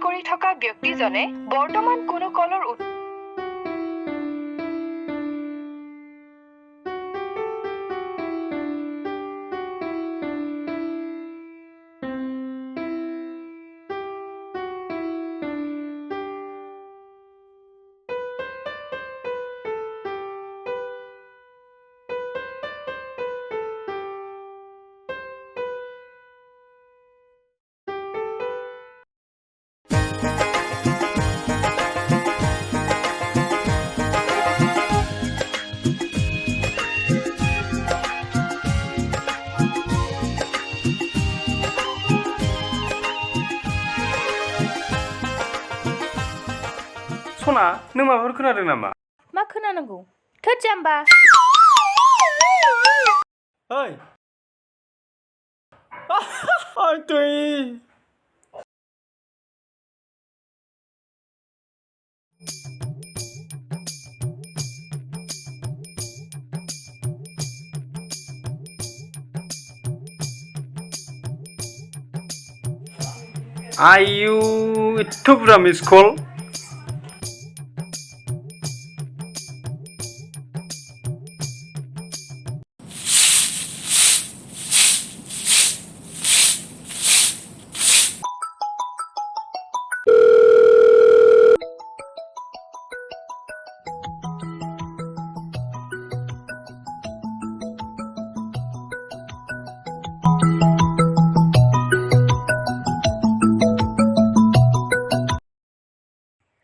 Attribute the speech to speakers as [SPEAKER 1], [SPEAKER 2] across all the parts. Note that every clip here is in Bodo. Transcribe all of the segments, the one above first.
[SPEAKER 1] কৰি থকা ব্যক্তিজনে বৰ্তমান কোনো কলৰ
[SPEAKER 2] सना नों माबाफोर खोनादों नामा?
[SPEAKER 3] मा खोनानांगौ? थोद जाम्बा!
[SPEAKER 2] ओइ आंतुय आयु एथ' बुरजा मिस कल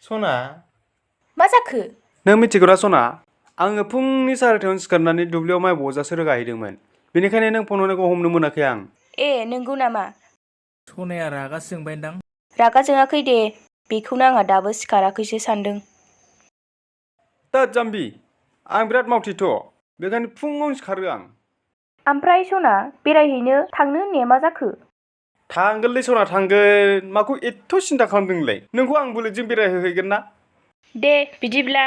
[SPEAKER 2] सना
[SPEAKER 3] मा जाखो?
[SPEAKER 2] नों मिथिगौना सना आङो फुंनि 4:30 सिखारनानै दुब्लियाव माइ बजासो रोगाहैदोंमोन बेनिखायनो नों फन हरनायखौ हमनो मोनाखै आं
[SPEAKER 3] ए नंगौ नामा?
[SPEAKER 4] सनाया रागा जोंबायदां
[SPEAKER 3] रागा जोङाखै दे बेखौनो आंहा दाबो सिखाराखैसो सानदों
[SPEAKER 2] दा जाम्बि आं बिराद मावथिथ' बेखायनो फुङावनो सिखारो आं
[SPEAKER 3] ओमफ्राय सना बेरायहैनो थांनो होननाया मा जाखो?
[SPEAKER 2] थांगोनलै सना थांगोन माखौ एथ' सिन्था खालामदों नोंलाय नोंखौ आं बुलेटजों बेरायहोहैगोन ना
[SPEAKER 3] दे बिदिब्ला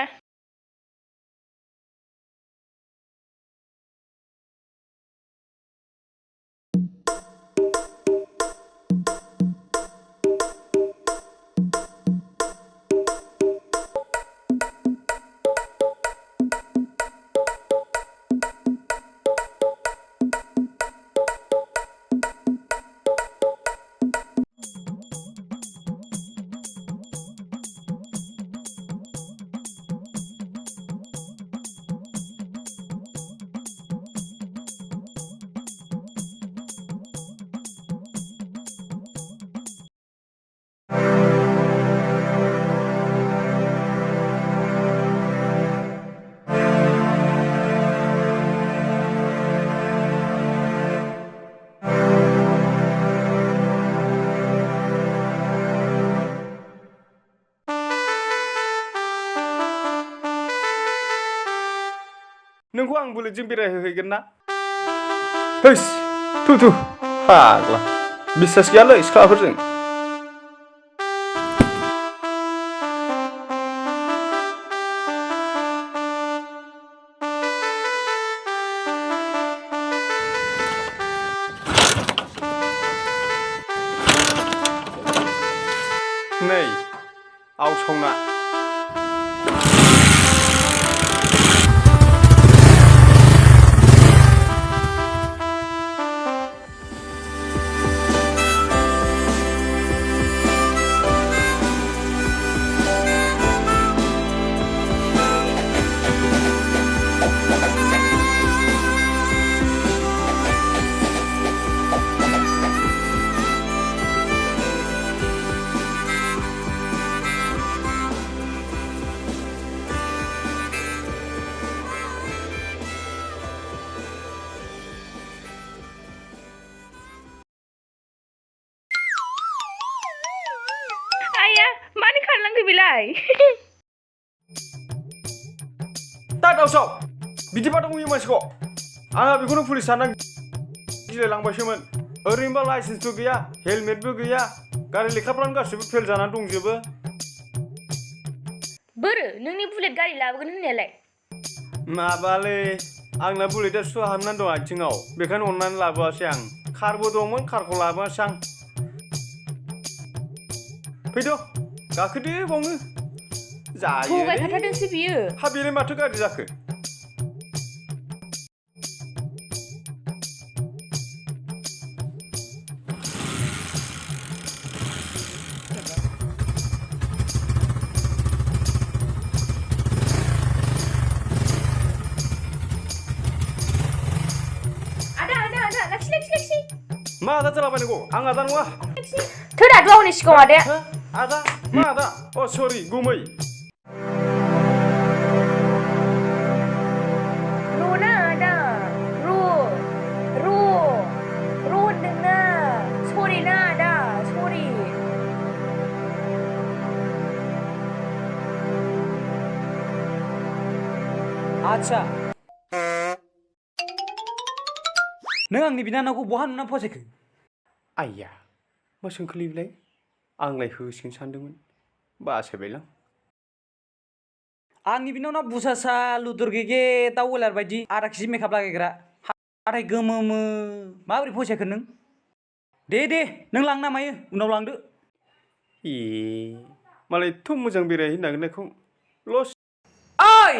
[SPEAKER 2] नोंखौ आं बुलेटजों बेरायहोहैगोन ना हैस थु फाग्ला बिश्वास गैयालै सिख्लाफोरजों नै आवसावना
[SPEAKER 3] मानो खारलांखो बेलाय
[SPEAKER 2] दा दावसाव बिदिबाथ' बुयो मानसिखौ आंहा बेखौनो पुलिस साना गिलायलांबायसोमोन ओरैनोबा लाइसेन्सबो गैया हेलमेटबो गैया गारि लेखाफ्रानो गासैबो फेल जानानै दंजोबो
[SPEAKER 3] बोरो नोंनि बुलेट गारि लाबोगोन होननायालाय
[SPEAKER 2] माबालै आंना बुलेटआ सुहा हाबनानै दं आथिङाव बेखायनो अननानै लाबोआसै आं कारबो दंमोन कारखौ लाबोआसै आं फैद' गाखोदो बावनो जायो
[SPEAKER 3] थगाय खाथारदोंसो बियो
[SPEAKER 2] हा बेलाय माथो गाज्रि जाखो मा आदा जालाबायनांगौ आं आदा नङा
[SPEAKER 3] थोदाथ' हनै सिगाङाव आदाया
[SPEAKER 2] हो आदा मा आदा अ सरि गुमै
[SPEAKER 3] र'ना आदा र' होनदोंना सरि ना आदा सरि
[SPEAKER 5] आच्छा नों आंनि बिनानावखौ बहा नुना फसायखो
[SPEAKER 2] आइया मा सोंखोलै बिलाय आंलाय होसिगोन सानदोंमोन बासायबायलां
[SPEAKER 5] आंनि बिनानाव बुसासा लुदुर गेगे दाउ बयलार बायदि आधा केजि मेकआप लागायग्रा हाथाय गोमोमो माबोरै फसायखो नों दे नों लांना मायो उनाव लांदो
[SPEAKER 2] ए मालाय एथ' मोजां बेरायहैनो नागिरनायखौ लस
[SPEAKER 5] ओइ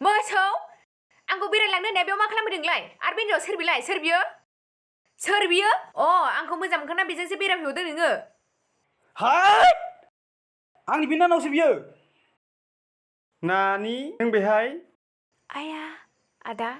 [SPEAKER 3] मोसौ आंखौ बेरायलांनो होननाया बेयाव मा खालामफैदोंलाय आरो बेनि उनाव सोर बियो अ आंखौ मोजां मोनखाना बेजोंसो बेरायफैहरदों नोङो
[SPEAKER 5] हाय आंनि बिनानावसो बियो
[SPEAKER 2] नानि नों बेहाय
[SPEAKER 3] आया आदा